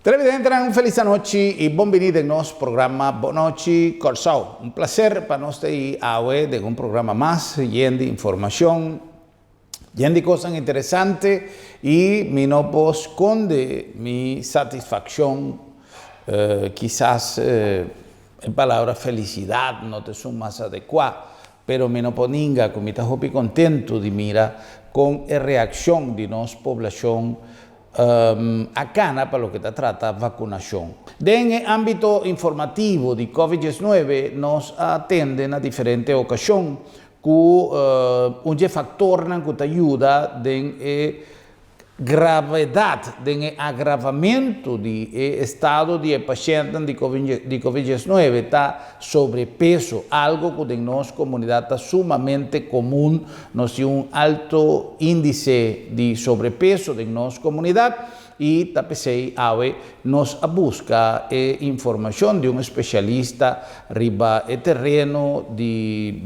Televidente, una feliz noche y bienvenido en nuestro programa Bonochi Corsao. Un placer para nosotros de un programa más lleno de información, lleno de cosas interesantes y mi no puedo esconder mi satisfacción, quizás en palabra felicidad no te son más adecuadas, pero me no poninga con mi tajopi contento de mira con la reacción de nuestra población acá para lo que se trata de vacunación. En el ámbito informativo de COVID-19 nos atienden a diferentes ocasiones con un factor que te ayuda en gravedad, en agravamento del estado de paciente de COVID-19 está sobrepeso, algo que en nuestra comunidad está sumamente común. Nos tiene un alto índice de sobrepeso en nuestra comunidad y TPCI nos busca información de un especialista arriba el terreno de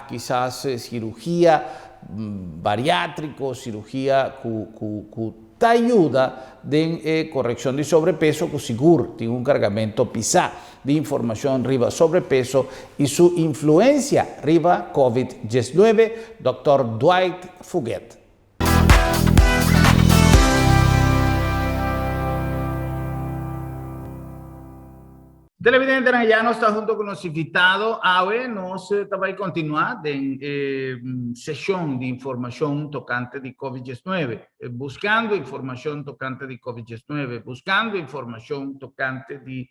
quizás cirugía bariátrico, cirugía que te ayuda en corrección de sobrepeso, que seguro tiene un cargamento pisá de información arriba sobrepeso y su influencia arriba COVID-19, Dr. Dwight Fuguet. Televidente, ya no está junto con los invitados. Ahora nos va a continuar en sesión de información tocante de COVID-19, buscando información tocante de COVID-19, buscando información tocante de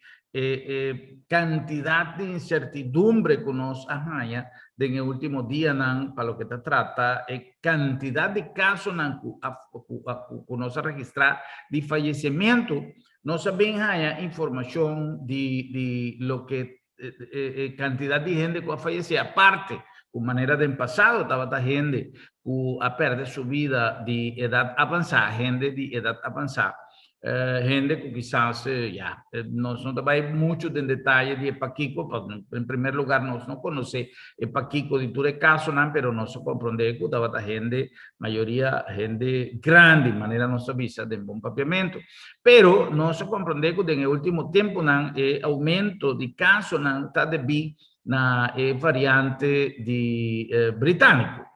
cantidad de incertidumbre que nos haya en el último día para lo que se trata, cantidad de casos que nos ha registrado de fallecimiento. No sabemos información de lo que cantidad de gente que ha fallecido, aparte, con manera de pasado, estaba gente que ha perdido su vida de edad avanzada, gente de edad avanzada, gente que quizás no va mucho en detalle de Paquico, en primer lugar, no conoce Paquico de tu caso, pero no se comprende que estaba gente, mayoría gente grande, de manera no se visa de buen papiamento. Pero no se comprende que en el último tiempo aumento de casos está debido a la variante de británico.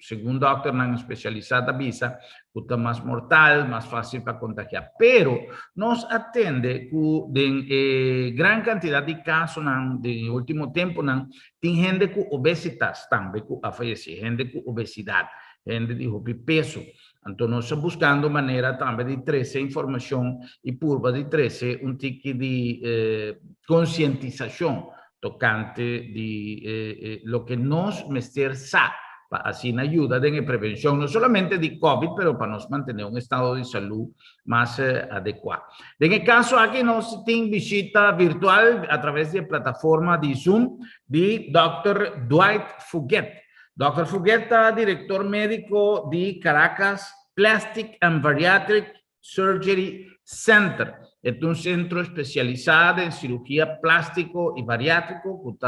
Según doctor especializada visa, que está más mortal, más fácil para contagiar. Pero nos atiende que gran cantidad de casos en el último tiempo tiene gente con obesidad, también ha fallecido, gente con obesidad, gente de peso. Entonces, estamos buscando manera también de traer información y purva de traer un tipo de concientización tocante de lo que nos mester sabe, así ayuda en la prevención, no solamente de COVID, pero para nos mantener un estado de salud más adecuado. En el caso aquí nos tiene visita virtual a través de plataforma de Zoom de Dr. Dwight Fuguet. Dr. Fuguet, director médico de Caracas Plastic and Bariatric Surgery Center. Es un centro especializado en cirugía plástico y bariátrico que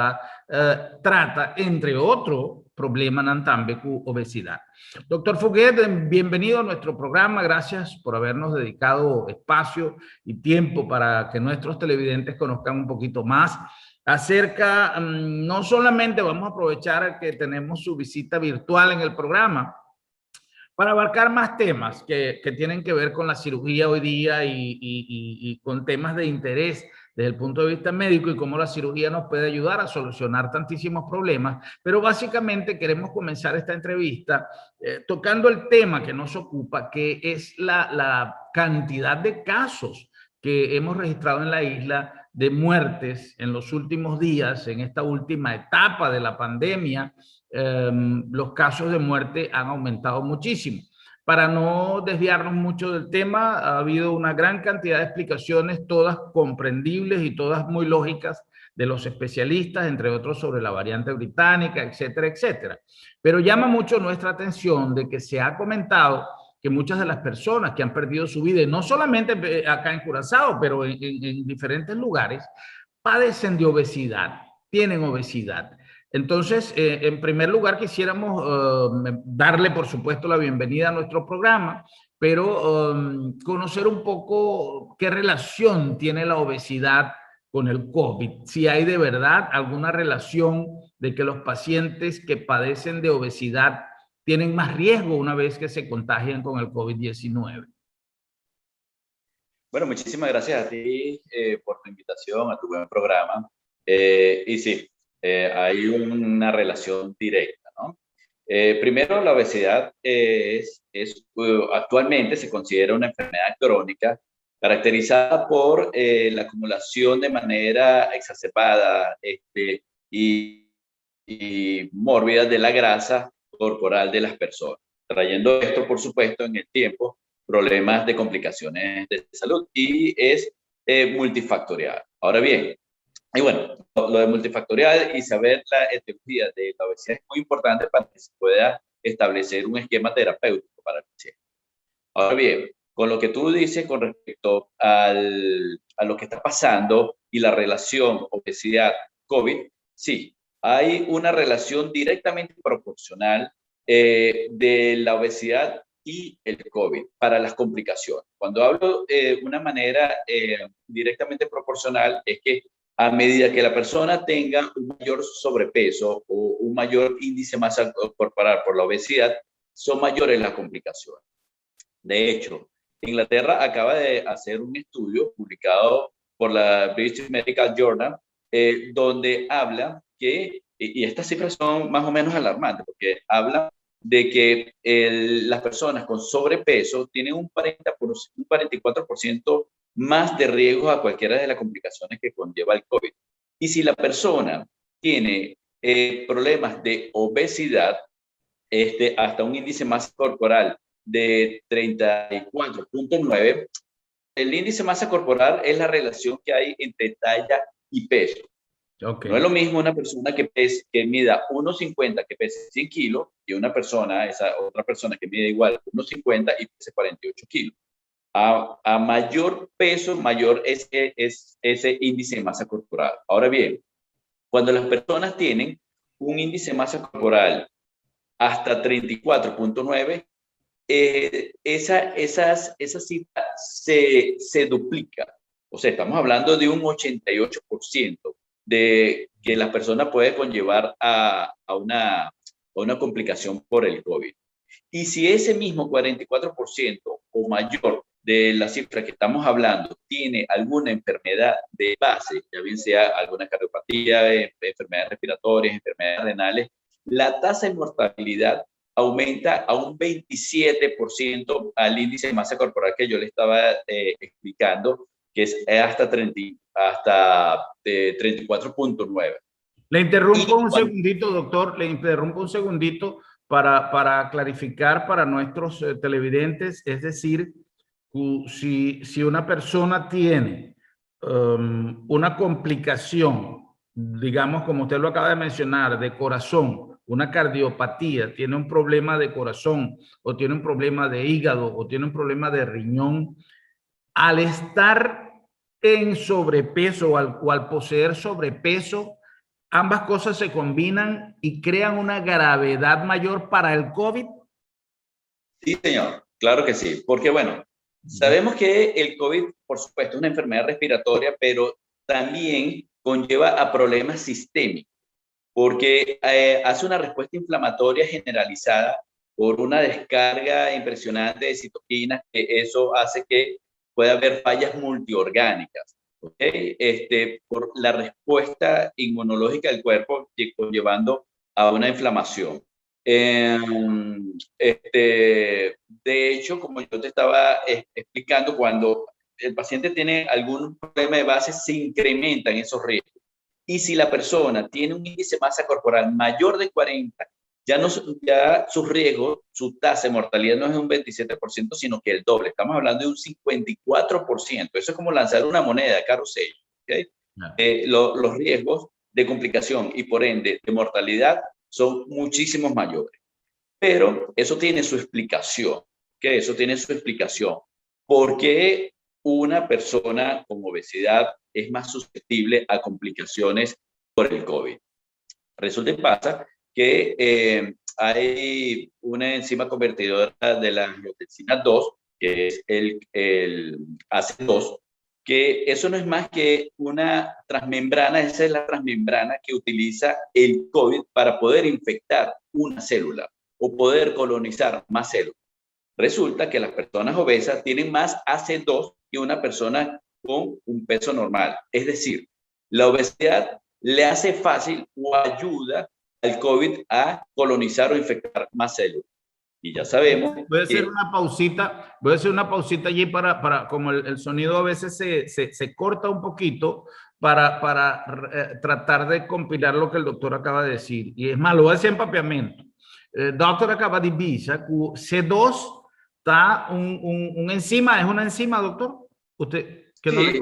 trata, entre otros, problemas también con obesidad. Doctor Fuguet, bienvenido a nuestro programa. Gracias por habernos dedicado espacio y tiempo para que nuestros televidentes conozcan un poquito más acerca, no solamente vamos a aprovechar que tenemos su visita virtual en el programa, para abarcar más temas que tienen que ver con la cirugía hoy día y con temas de interés desde el punto de vista médico y cómo la cirugía nos puede ayudar a solucionar tantísimos problemas. Pero básicamente queremos comenzar esta entrevista tocando el tema que nos ocupa, que es la cantidad de casos que hemos registrado en la isla de muertes en los últimos días, en esta última etapa de la pandemia. Los casos de muerte han aumentado muchísimo. Para no desviarnos mucho del tema, ha habido una gran cantidad de explicaciones, todas comprendibles y todas muy lógicas de los especialistas, entre otros sobre la variante británica, etcétera, etcétera. Pero llama mucho nuestra atención de que se ha comentado que muchas de las personas que han perdido su vida, y no solamente acá en Curazao, pero en diferentes lugares, padecen de obesidad, tienen obesidad. Entonces, en primer lugar, quisiéramos darle, por supuesto, la bienvenida a nuestro programa, pero conocer un poco qué relación tiene la obesidad con el COVID. Si hay de verdad alguna relación de que los pacientes que padecen de obesidad tienen más riesgo una vez que se contagian con el COVID-19. Bueno, muchísimas gracias a ti por tu invitación a tu buen programa. Y sí, hay una relación directa, ¿no? Primero, la obesidad actualmente se considera una enfermedad crónica caracterizada por la acumulación de manera exacerbada y, y mórbida de la grasa corporal de las personas, trayendo esto, por supuesto, en el tiempo problemas de complicaciones de salud y es multifactorial. Ahora bien, y bueno, lo de multifactorial y saber la etiología de la obesidad es muy importante para que se pueda establecer un esquema terapéutico para el paciente. Ahora bien, con lo que tú dices con respecto a lo que está pasando y la relación obesidad-COVID, sí, hay una relación directamente proporcional de la obesidad y el COVID para las complicaciones. Cuando hablo de una manera directamente proporcional, es que a medida que la persona tenga un mayor sobrepeso o un mayor índice de masa corporal por la obesidad, son mayores las complicaciones. De hecho, Inglaterra acaba de hacer un estudio publicado por la British Medical Journal, donde habla que, y estas cifras son más o menos alarmantes, porque habla de que las personas con sobrepeso tienen un 44% más de riesgo a cualquiera de las complicaciones que conlleva el COVID. Y si la persona tiene problemas de obesidad, hasta un índice de masa corporal de 34.9, el índice de masa corporal es la relación que hay entre talla y peso. Okay. No es lo mismo una persona que mida 1,50, que pese 100 kilos, y una persona, esa otra persona que mide igual 1,50 y pese 48 kilos. A mayor peso, mayor es ese índice de masa corporal. Ahora bien, cuando las personas tienen un índice de masa corporal hasta 34.9, esa cifra se duplica. O sea, estamos hablando de un 88% de que la persona puede conllevar a una complicación por el COVID. Y si ese mismo 44% o mayor de la cifra que estamos hablando tiene alguna enfermedad de base, ya bien sea alguna cardiopatía, enfermedades respiratorias, enfermedades renales, la tasa de mortalidad aumenta a un 27% al índice de masa corporal que yo le estaba explicando, que es hasta 34.9. Le interrumpo un segundito, doctor, le interrumpo un segundito para clarificar para nuestros televidentes, es decir, si una persona tiene una complicación, digamos, como usted lo acaba de mencionar, de corazón, una cardiopatía, tiene un problema de corazón o tiene un problema de hígado o tiene un problema de riñón, al estar en sobrepeso o al poseer sobrepeso, ambas cosas se combinan y crean una gravedad mayor para el COVID. Sí, señor, claro que sí, porque bueno, sabemos que el COVID, por supuesto, es una enfermedad respiratoria, pero también conlleva a problemas sistémicos, porque hace una respuesta inflamatoria generalizada por una descarga impresionante de citoquinas, que eso hace que pueda haber fallas multiorgánicas, ¿okay? Por la respuesta inmunológica del cuerpo, conllevando a una inflamación. De hecho, como yo te estaba explicando, cuando el paciente tiene algún problema de base, se incrementan esos riesgos. Y si la persona tiene un índice de masa corporal mayor de 40, ya su riesgo, su tasa de mortalidad no es un 27%, sino que el doble. Estamos hablando de un 54%. Eso es como lanzar una moneda, carrusel. ¿Okay? Los riesgos de complicación y por ende de mortalidad son muchísimos mayores. Pero eso tiene su explicación. ¿Okay? Eso tiene su explicación. ¿Por qué una persona con obesidad es más susceptible a complicaciones por el COVID? Resulta y pasa que hay una enzima convertidora de la angiotensina 2, que es el AC2, que eso no es más que una transmembrana. Esa es la transmembrana que utiliza el COVID para poder infectar una célula o poder colonizar más células. Resulta que las personas obesas tienen más AC2 que una persona con un peso normal. Es decir, la obesidad le hace fácil o ayuda al COVID a colonizar o infectar más células. Y ya sabemos Voy a hacer que una pausita, voy a hacer una pausita allí como el sonido a veces se corta un poquito para tratar de compilar lo que el doctor acaba de decir. Y es más, lo voy a hacer en papiamento. El doctor acaba de decir que C2 está un enzima, ¿es una enzima, doctor? Usted, que no le... sí,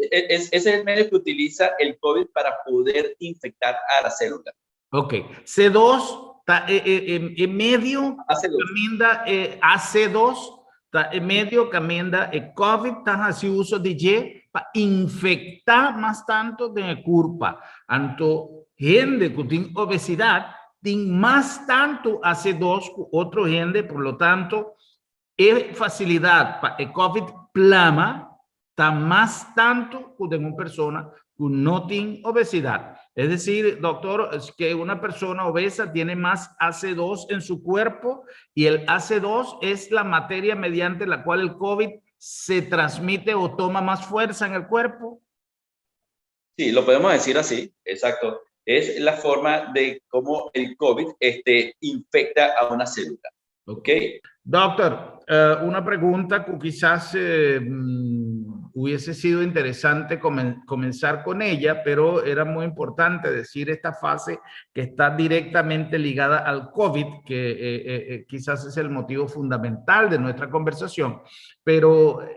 ese es el medio que utiliza el COVID para poder infectar a la célula. Ok, C2 está en medio, AC2. caminda AC2, está en medio, caminda COVID, está haciendo uso de Y para infectar más tanto de curpa. Anto, gente que tiene obesidad, tiene más tanto AC2 que otro gente, por lo tanto, es facilidad para el COVID plama, está más tanto que de una persona que no tiene obesidad. Es decir, doctor, es que una persona obesa tiene más AC2 en su cuerpo y el AC2 es la materia mediante la cual el COVID se transmite o toma más fuerza en el cuerpo. Sí, lo podemos decir así, exacto. Es la forma de cómo el COVID infecta a una célula. ¿Ok? Doctor, una pregunta que quizás hubiese sido interesante comenzar con ella, pero era muy importante decir esta fase que está directamente ligada al COVID, que quizás es el motivo fundamental de nuestra conversación. Pero,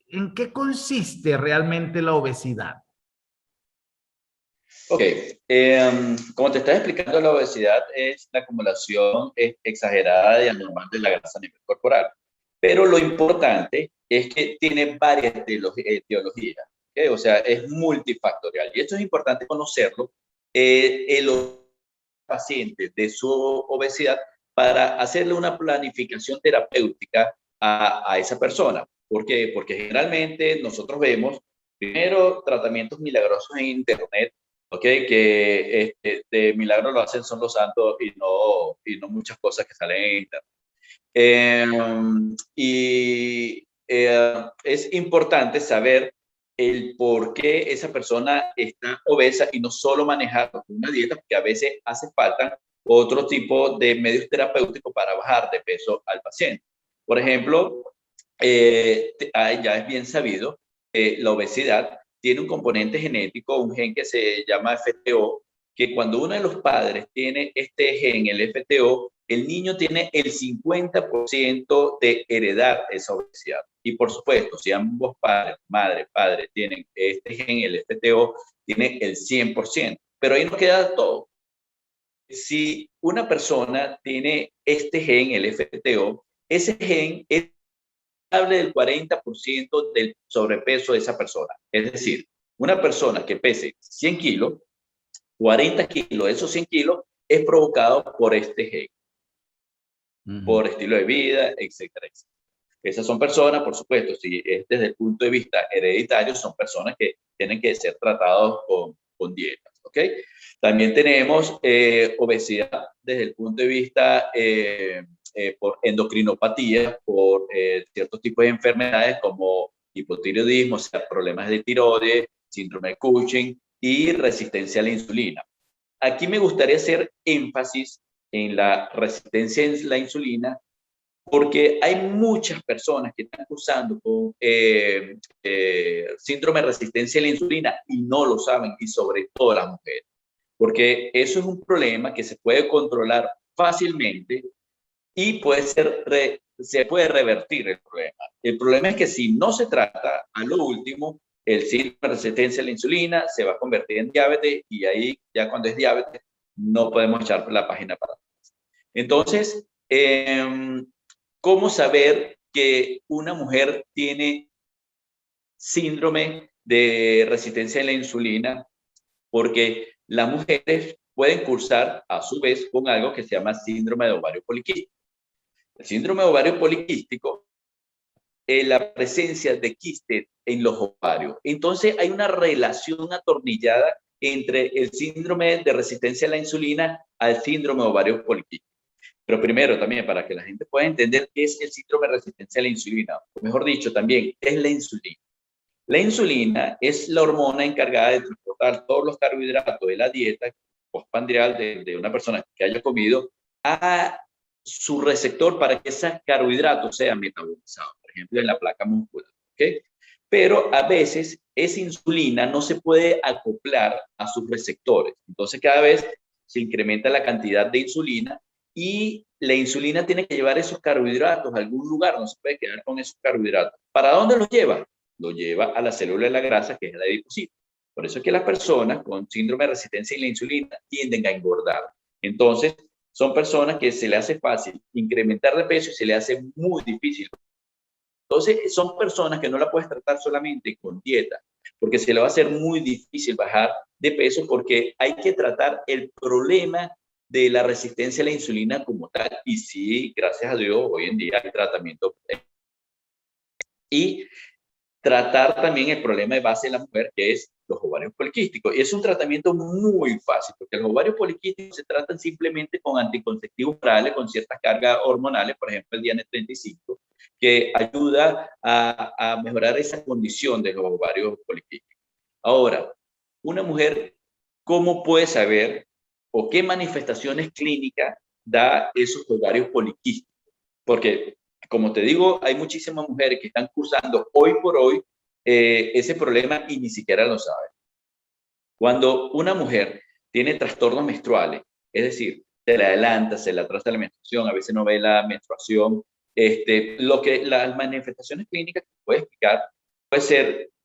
¿en qué consiste realmente la obesidad? Ok, como te estaba explicando, la obesidad es la acumulación exagerada y anormal de la grasa a nivel corporal. Pero lo importante es que tiene varias etiologías, ¿okay? O sea, es multifactorial. Y esto es importante conocerlo, el paciente de su obesidad para hacerle una planificación terapéutica a esa persona. ¿Por qué? Porque generalmente nosotros vemos primero tratamientos milagrosos en Internet, ¿ok? Que de milagro lo hacen son los santos y no muchas cosas que salen en Internet. Es importante saber el por qué esa persona está obesa y no solo manejar una dieta, porque a veces hace falta otro tipo de medios terapéuticos para bajar de peso al paciente. Por ejemplo, ya es bien sabido que la obesidad tiene un componente genético, un gen que se llama FTO, que cuando uno de los padres tiene este gen, el FTO, el niño tiene el 50% de heredar esa obesidad. Y por supuesto, si ambos padres, madre, padre, tienen este gen, el FTO, tiene el 100%. Pero ahí no queda todo. Si una persona tiene este gen, el FTO, ese gen es del 40% del sobrepeso de esa persona. Es decir, una persona que pese 100 kilos, 40 kilos de esos 100 kilos es provocado por este gen, por estilo de vida, etcétera, etcétera. Esas son personas, por supuesto, si es desde el punto de vista hereditario, son personas que tienen que ser tratados con dietas, ¿ok? También tenemos obesidad desde el punto de vista por endocrinopatía, por ciertos tipos de enfermedades como hipotiroidismo, o sea, problemas de tiroides, síndrome de Cushing y resistencia a la insulina. Aquí me gustaría hacer énfasis en la resistencia a la insulina porque hay muchas personas que están cursando con síndrome de resistencia a la insulina y no lo saben, y sobre todo las mujeres, porque eso es un problema que se puede controlar fácilmente y se puede revertir el problema. El problema es que si no se trata, a lo último, el síndrome de resistencia a la insulina se va a convertir en diabetes y ahí ya cuando es diabetes no podemos echar la página para atrás. Entonces, ¿cómo saber que una mujer tiene síndrome de resistencia a la insulina? Porque las mujeres pueden cursar a su vez con algo que se llama síndrome de ovario poliquístico. El síndrome de ovario poliquístico es la presencia de quistes en los ovarios. Entonces hay una relación atornillada entre el síndrome de resistencia a la insulina al síndrome de ovario poliquístico. Pero primero también, para que la gente pueda entender qué es el síndrome de resistencia a la insulina, o mejor dicho, también, ¿qué es la insulina? La insulina es la hormona encargada de transportar todos los carbohidratos de la dieta postprandial de una persona que haya comido a su receptor para que esos carbohidratos sean metabolizados, por ejemplo, en la placa muscular. ¿Okay? Pero a veces esa insulina no se puede acoplar a sus receptores. Entonces cada vez se incrementa la cantidad de insulina y la insulina tiene que llevar esos carbohidratos a algún lugar, no se puede quedar con esos carbohidratos. ¿Para dónde los lleva? Lo lleva a la célula de la grasa, que es el adipocito. Por eso es que las personas con síndrome de resistencia a la insulina tienden a engordar. Entonces, son personas que se le hace fácil incrementar de peso y se le hace muy difícil. Entonces, son personas que no la puedes tratar solamente con dieta, porque se le va a hacer muy difícil bajar de peso porque hay que tratar el problema de la resistencia a la insulina como tal. Y sí, gracias a Dios, hoy en día hay tratamiento. Y tratar también el problema de base de la mujer, que es los ovarios poliquísticos. Y es un tratamiento muy fácil, porque los ovarios poliquísticos se tratan simplemente con anticonceptivos orales, con ciertas cargas hormonales, por ejemplo, el Diane 35, que ayuda a mejorar esa condición de los ovarios poliquísticos. Ahora, una mujer, ¿cómo puede saber o qué manifestaciones clínicas da esos ovarios poliquísticos? Porque, como te digo, hay muchísimas mujeres que están cursando hoy por hoy ese problema y ni siquiera lo saben. Cuando una mujer tiene trastornos menstruales, es decir, se le adelanta, se le atrasa la menstruación, a veces no ve la menstruación, las manifestaciones clínicas que puede explicar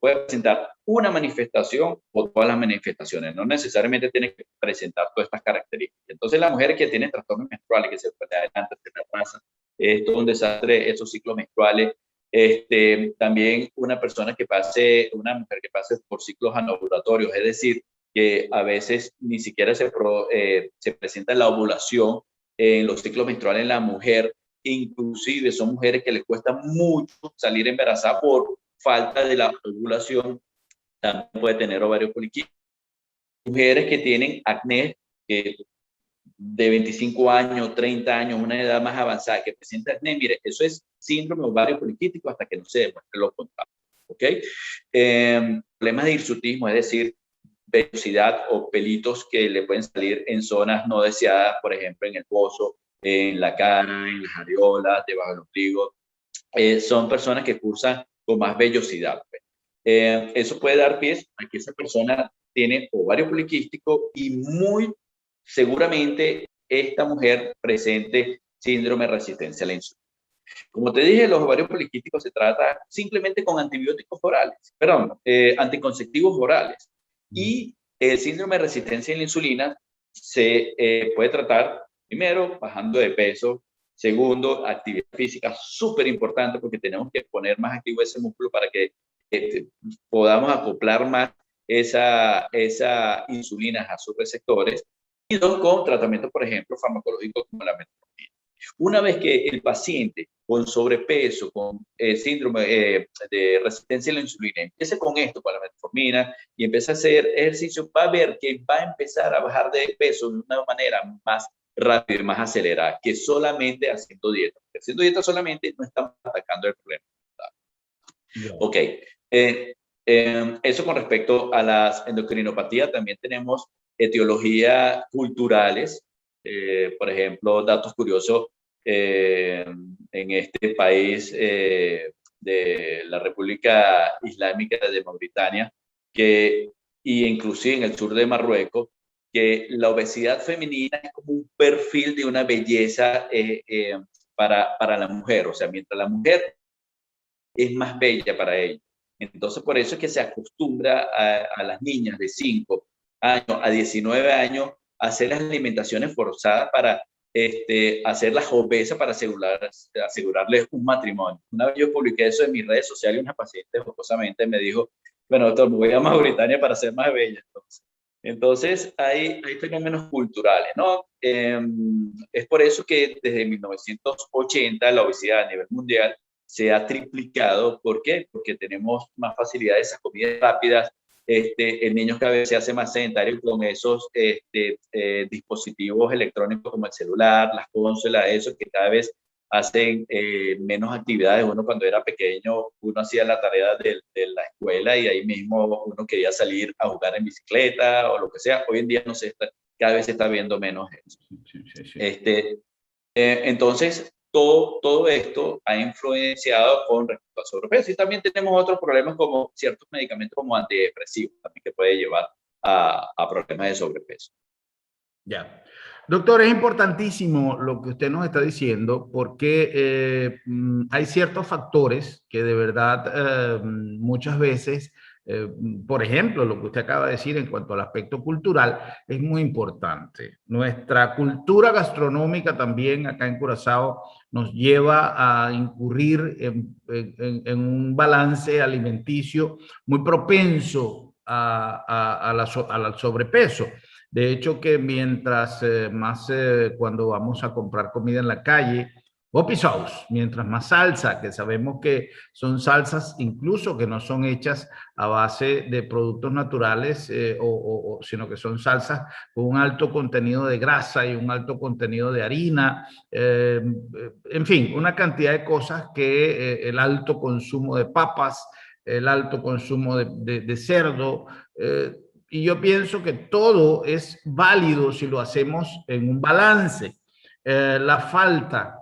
puede presentar una manifestación o todas las manifestaciones, no necesariamente tiene que presentar todas estas características. Entonces, las mujeres que tienen trastornos menstruales, que se le adelanta, se le atrasa, es todo un desastre esos ciclos menstruales. También una mujer que pase por ciclos anovulatorios, es decir, que a veces ni siquiera se presenta la ovulación en los ciclos menstruales en la mujer, inclusive son mujeres que les cuesta mucho salir embarazadas por falta de la ovulación, también puede tener ovario poliquístico. Mujeres que tienen acné, de 25 años, 30 años, una edad más avanzada, que presenta acné, mire, eso es síndrome ovario poliquístico hasta que no se demuestre lo contrario. ¿Ok? Problemas de hirsutismo, es decir, vellosidad o pelitos que le pueden salir en zonas no deseadas, por ejemplo, en el bozo, en la cara, en las areolas, debajo del ombligo. Son personas que cursan con más vellosidad. Eso puede dar pie a que esa persona tiene ovario poliquístico y muy seguramente esta mujer presente síndrome de resistencia a la insulina. Como te dije, los ovarios poliquísticos se trata simplemente con antibióticos orales, anticonceptivos orales. Y el síndrome de resistencia a la insulina se puede tratar, primero, bajando de peso. Segundo, actividad física, súper importante porque tenemos que poner más activo ese músculo para que podamos acoplar más esa insulina a sus receptores. Y dos, con tratamiento, por ejemplo, farmacológico como la metformina. Una vez que el paciente con sobrepeso, con síndrome de resistencia a la insulina, empiece con esto, con la metformina, y empieza a hacer ejercicio, va a ver que va a empezar a bajar de peso de una manera más rápida y más acelerada que solamente haciendo dieta. Haciendo dieta solamente no estamos atacando el problema. Ok. Eso con respecto a las endocrinopatías. También tenemos etiologías culturales. Por ejemplo, datos curiosos en este país de la República Islámica de Mauritania, y inclusive en el sur de Marruecos, que la obesidad femenina es como un perfil de una belleza para la mujer. O sea, mientras la mujer es más bella para ella. Entonces, por eso es que se acostumbra a las niñas de 5 años a 19 años a hacer las alimentaciones forzadas para hacerlas obesas para asegurarles un matrimonio. Una vez yo publiqué eso en mis redes sociales y una paciente jocosamente me dijo, bueno, doctor, me voy a Mauritania para ser más bella. Entonces, Entonces, hay fenómenos culturales, ¿no? Es por eso que desde 1980 la obesidad a nivel mundial se ha triplicado. ¿Por qué? Porque tenemos más facilidad de esas comidas rápidas. El niño cada vez se hace más sedentario con esos dispositivos electrónicos como el celular, las consolas, eso que cada vez hacen menos actividades. Uno cuando era pequeño, uno hacía la tarea de la escuela y ahí mismo uno quería salir a jugar en bicicleta o lo que sea. Hoy en día no se está, cada vez se está viendo menos eso. Sí, sí, sí. Entonces, todo esto ha influenciado con respecto al sobrepeso. Y también tenemos otros problemas como ciertos medicamentos como antidepresivos, también que puede llevar a problemas de sobrepeso. Ya. Doctor, es importantísimo lo que usted nos está diciendo porque hay ciertos factores que de verdad muchas veces, por ejemplo, lo que usted acaba de decir en cuanto al aspecto cultural, es muy importante. Nuestra cultura gastronómica también acá en Curazao nos lleva a incurrir en un balance alimenticio muy propenso al sobrepeso. De hecho, que mientras más cuando vamos a comprar comida en la calle, o pisados, mientras más salsa, que sabemos que son salsas incluso que no son hechas a base de productos naturales, sino que son salsas con un alto contenido de grasa y un alto contenido de harina, en fin, una cantidad de cosas que el alto consumo de papas, el alto consumo de cerdo, y yo pienso que todo es válido si lo hacemos en un balance. La falta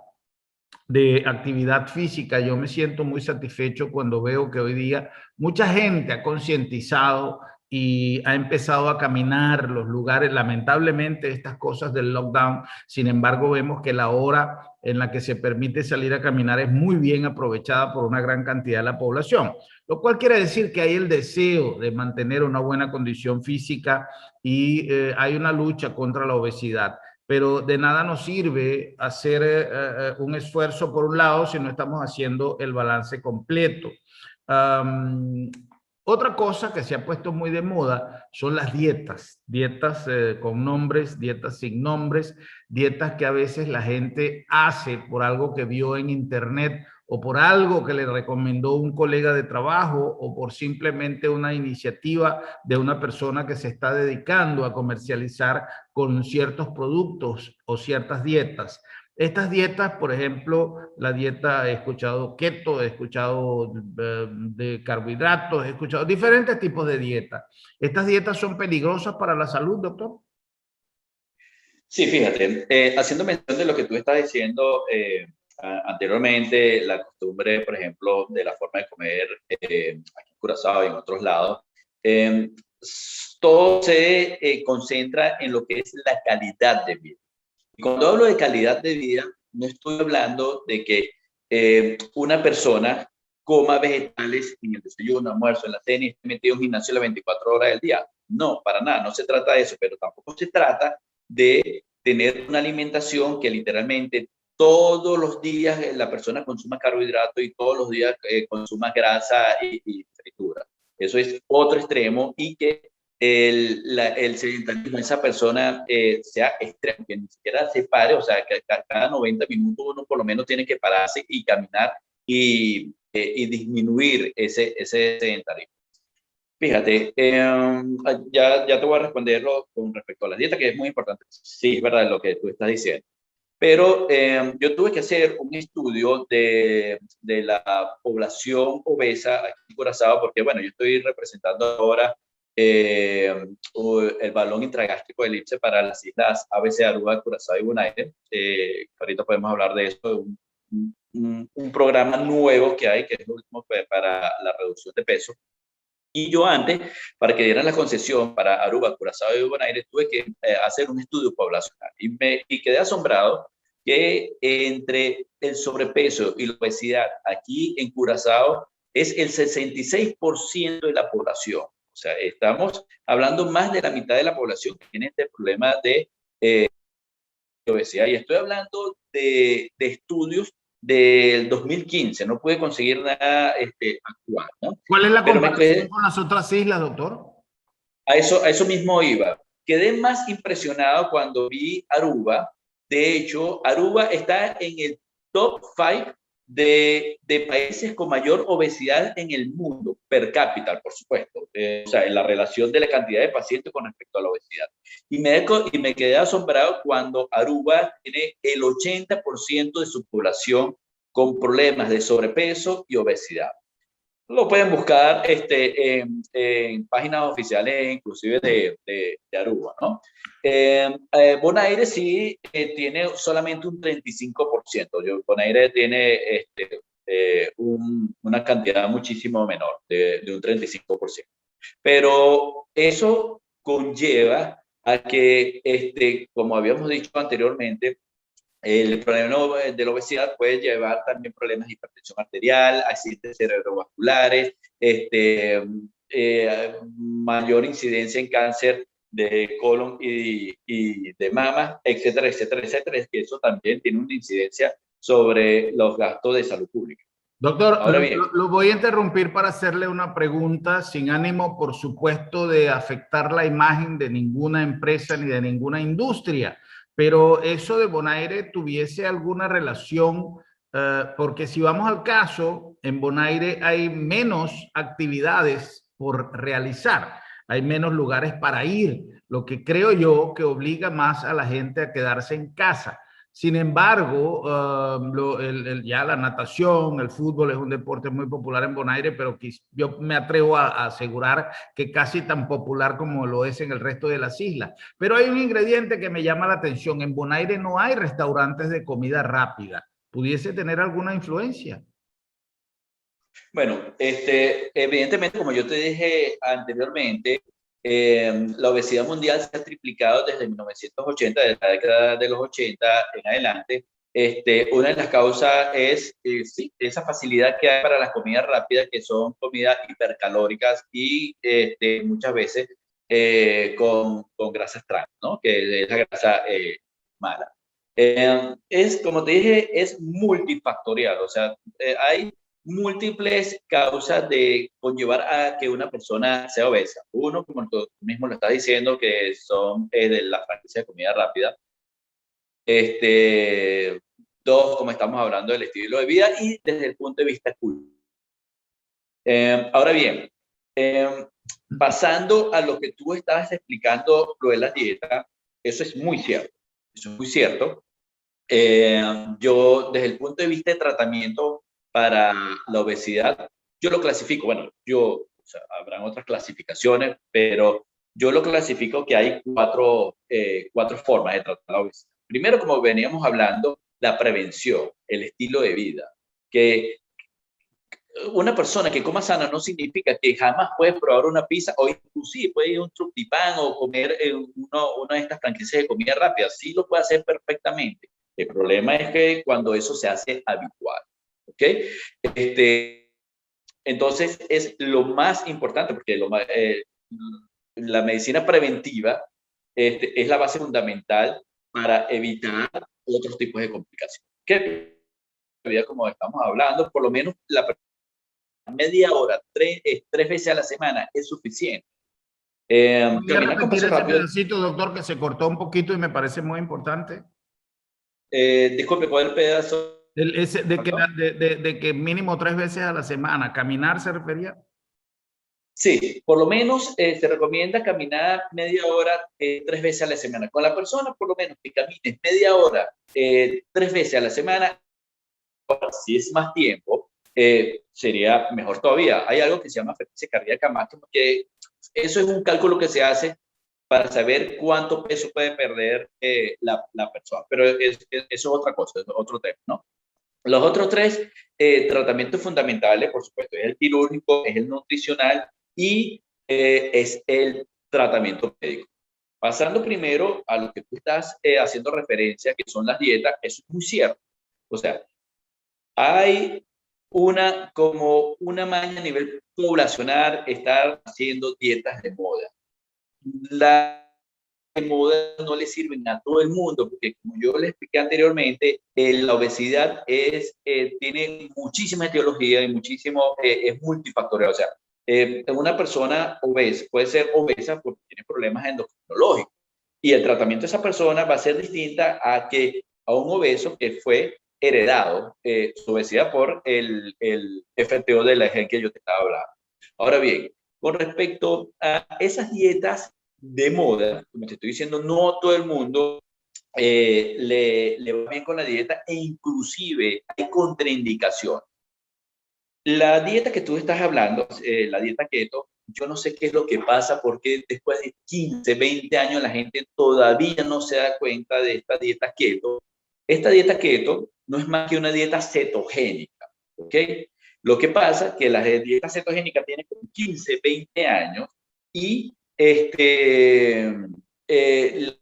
de actividad física, yo me siento muy satisfecho cuando veo que hoy día mucha gente ha concientizado y ha empezado a caminar los lugares. Lamentablemente estas cosas del lockdown, sin embargo, vemos que la hora en la que se permite salir a caminar es muy bien aprovechada por una gran cantidad de la población, lo cual quiere decir que hay el deseo de mantener una buena condición física y hay una lucha contra la obesidad. Pero de nada nos sirve hacer un esfuerzo por un lado si no estamos haciendo el balance completo. Otra cosa que se ha puesto muy de moda son las dietas, dietas con nombres, dietas sin nombres, dietas que a veces la gente hace por algo que vio en internet o por algo que le recomendó un colega de trabajo o por simplemente una iniciativa de una persona que se está dedicando a comercializar con ciertos productos o ciertas dietas. Estas dietas, por ejemplo, la dieta, he escuchado keto, he escuchado de carbohidratos, he escuchado diferentes tipos de dietas. ¿Estas dietas son peligrosas para la salud, doctor? Sí, fíjate, haciendo mención de lo que tú estás diciendo anteriormente, la costumbre, por ejemplo, de la forma de comer aquí en Curazao y en otros lados, eh, todo se concentra en lo que es la calidad de vida. Y cuando hablo de calidad de vida, no estoy hablando de que una persona coma vegetales en el desayuno, almuerzo, en la cena y esté metido en un gimnasio las 24 horas del día. No, para nada, no se trata de eso, pero tampoco se trata de tener una alimentación que literalmente todos los días la persona consuma carbohidratos y todos los días consuma grasa y fritura. Eso es otro extremo y que el sedentarismo de esa persona sea extremo, que ni siquiera se pare, o sea, que cada 90 minutos uno por lo menos tiene que pararse y caminar y disminuir ese sedentarismo. Fíjate, ya te voy a responderlo con respecto a la dieta, que es muy importante. Sí, es verdad lo que tú estás diciendo. Pero yo tuve que hacer un estudio de la población obesa aquí en Curazao, porque bueno, yo estoy representando ahora el balón intragástrico del IPSE para las islas ABC, Aruba, Curazao y Bonaire. Ahorita podemos hablar de eso, un programa nuevo que hay, que es el último para la reducción de peso. Y yo antes, para que dieran la concesión para Aruba, Curazao y Bonaire, tuve que hacer un estudio poblacional y quedé asombrado que entre el sobrepeso y la obesidad aquí en Curazao es el 66% de la población. O sea, estamos hablando más de la mitad de la población que tiene este problema de obesidad. Y estoy hablando de estudios del 2015, no pude conseguir nada actual, ¿no? ¿Cuál es la Pero comparación con las otras islas, doctor? a eso mismo iba. Quedé más impresionado cuando vi Aruba. De hecho, Aruba está en el top 5 de países con mayor obesidad en el mundo, per cápita, por supuesto. O sea, en la relación de la cantidad de pacientes con respecto a la obesidad. Y me quedé asombrado cuando Aruba tiene el 80% de su población con problemas de sobrepeso y obesidad. Lo pueden buscar en páginas oficiales, inclusive de Aruba, ¿no? Bonaire sí tiene solamente un 35%. Bonaire tiene una cantidad muchísimo menor, de un 35%. Pero eso conlleva a que, como habíamos dicho anteriormente, el problema de la obesidad puede llevar también problemas de hipertensión arterial, accidentes cerebrovasculares, mayor incidencia en cáncer de colon y de mama, etcétera, etcétera, etcétera. Es que eso también tiene una incidencia sobre los gastos de salud pública. Doctor, Ahora bien, lo voy a interrumpir para hacerle una pregunta sin ánimo, por supuesto, de afectar la imagen de ninguna empresa ni de ninguna industria, pero eso de Bonaire tuviese alguna relación, porque si vamos al caso, en Bonaire hay menos actividades por realizar, hay menos lugares para ir, lo que creo yo que obliga más a la gente a quedarse en casa. Sin embargo, ya la natación, el fútbol es un deporte muy popular en Bonaire, pero yo me atrevo a asegurar que casi tan popular como lo es en el resto de las islas. Pero hay un ingrediente que me llama la atención. En Bonaire no hay restaurantes de comida rápida. ¿Pudiese tener alguna influencia? bueno, evidentemente, como yo te dije anteriormente, la obesidad mundial se ha triplicado desde 1980, desde la década de los 80 en adelante. Una de las causas es sí, esa facilidad que hay para las comidas rápidas, que son comidas hipercalóricas y muchas veces con grasas trans, ¿no? Que es la grasa mala. Como te dije, es multifactorial, o sea, hay múltiples causas de conllevar a que una persona sea obesa. Uno, como tú mismo lo estás diciendo, que son de la franquicia de comida rápida. Dos, como estamos hablando del estilo de vida y desde el punto de vista cultural. Ahora bien, pasando a lo que tú estabas explicando, lo de la dieta, eso es muy cierto. Eso es muy cierto. Yo, desde el punto de vista de tratamiento para la obesidad, yo lo clasifico, bueno, o sea, habrán otras clasificaciones, pero yo lo clasifico que hay cuatro formas de tratar la obesidad. Primero, como veníamos hablando, la prevención, el estilo de vida, que una persona que coma sana no significa que jamás puedes probar una pizza o inclusive puede ir a un trupipán o comer una de estas franquicias de comida rápida. Sí lo puede hacer perfectamente. El problema es que cuando eso se hace habitual, ¿ok? Entonces es lo más importante porque la medicina preventiva es la base fundamental para evitar otros tipos de complicaciones. Que, como estamos hablando, por lo menos la media hora, tres veces a la semana es suficiente. ¿Podría repetir ese pedacito, doctor, que se cortó un poquito y me parece muy importante? Disculpe, ¿cuál pedazo? De que mínimo 3 veces a la semana. ¿Caminar se refería? Sí, por lo menos se recomienda caminar media hora 3 veces a la semana. Con la persona, por lo menos, que camines media hora 3 veces a la semana, si es más tiempo, sería mejor todavía. Hay algo que se llama frecuencia cardíaca máxima, que eso es un cálculo que se hace para saber cuánto peso puede perder la persona. Pero eso es otra cosa, es otro tema, ¿no? Los otros 3 tratamientos fundamentales, por supuesto, es el quirúrgico, es el nutricional y es el tratamiento médico. Pasando primero a lo que tú estás haciendo referencia, que son las dietas, eso es muy cierto. O sea, hay como una maña a nivel poblacional estar haciendo dietas de moda. La de moda no le sirven a todo el mundo, porque como yo le expliqué anteriormente, la obesidad tiene muchísima etiología y es multifactorial. O sea, una persona obesa puede ser obesa porque tiene problemas endocrinológicos y el tratamiento de esa persona va a ser distinta a un obeso que fue heredado su obesidad por el FTO de la gen que yo te estaba hablando. Ahora bien, con respecto a esas dietas de moda, como te estoy diciendo, no todo el mundo le va bien con la dieta e inclusive hay contraindicación. La dieta que tú estás hablando, la dieta keto, yo no sé qué es lo que pasa porque después de 15, 20 años la gente todavía no se da cuenta de esta dieta keto. Esta dieta keto no es más que una dieta cetogénica, ¿ok? Lo que pasa es que la dieta cetogénica tiene como 15, 20 años y la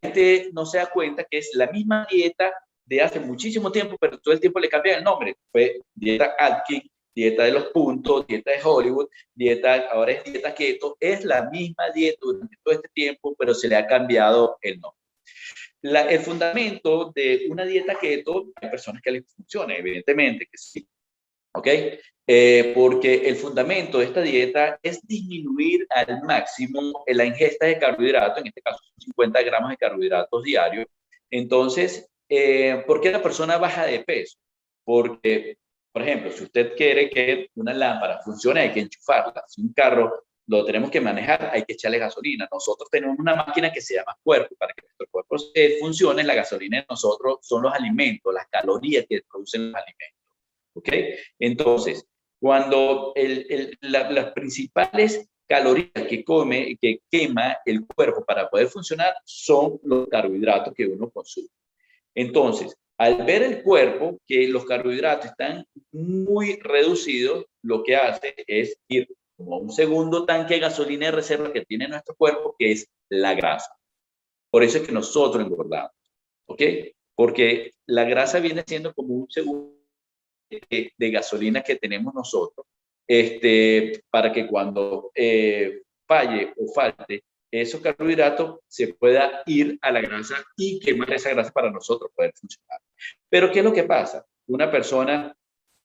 gente no se da cuenta que es la misma dieta de hace muchísimo tiempo, pero todo el tiempo le cambian el nombre. Fue dieta Atkins, dieta de los puntos, dieta de Hollywood, dieta, ahora es dieta keto, es la misma dieta durante todo este tiempo, pero se le ha cambiado el nombre. El fundamento de una dieta keto, hay personas que les funciona, evidentemente que sí, ¿ok? Porque el fundamento de esta dieta es disminuir al máximo la ingesta de carbohidratos, en este caso 50 gramos de carbohidratos diarios. Entonces, ¿por qué la persona baja de peso? Porque, por ejemplo, si usted quiere que una lámpara funcione, hay que enchufarla. Si un carro lo tenemos que manejar, hay que echarle gasolina. Nosotros tenemos una máquina que se llama cuerpo. Para que nuestro cuerpo funcione, la gasolina de nosotros son los alimentos, las calorías que producen los alimentos. ¿Ok? Entonces, cuando las principales calorías que quema el cuerpo para poder funcionar son los carbohidratos que uno consume. Entonces, al ver el cuerpo que los carbohidratos están muy reducidos, lo que hace es ir como a un segundo tanque de gasolina de reserva que tiene nuestro cuerpo, que es la grasa. Por eso es que nosotros engordamos, ¿ok? Porque la grasa viene siendo como un segundo de gasolina que tenemos nosotros, para que cuando falle o falte esos carbohidratos se pueda ir a la grasa y quemar esa grasa para nosotros poder funcionar. Pero ¿qué es lo que pasa? Una persona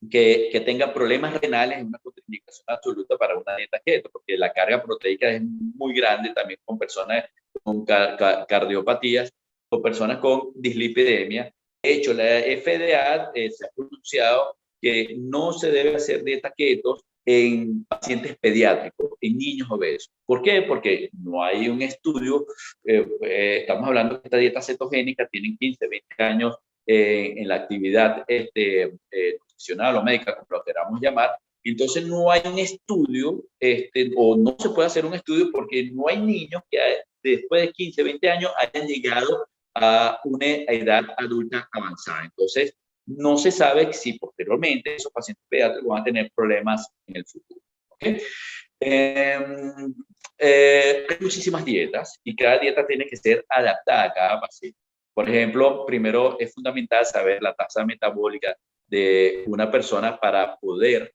que tenga problemas renales es una contraindicación absoluta para una dieta keto, porque la carga proteica es muy grande también con personas con cardiopatías, con personas con dislipidemia. De hecho, la FDA se ha pronunciado que no se debe hacer dieta keto en pacientes pediátricos, en niños obesos. ¿Por qué? Porque no hay un estudio, estamos hablando de esta dieta cetogénica, tienen 15, 20 años en la actividad nutricional o médica, como lo queramos llamar. Entonces no hay un estudio, o no se puede hacer un estudio porque no hay niños que después de 15, 20 años hayan llegado a una edad adulta avanzada. Entonces, no se sabe si posteriormente esos pacientes pediátricos van a tener problemas en el futuro. ¿Okay? Hay muchísimas dietas y cada dieta tiene que ser adaptada a cada paciente. Por ejemplo, primero es fundamental saber la tasa metabólica de una persona para poder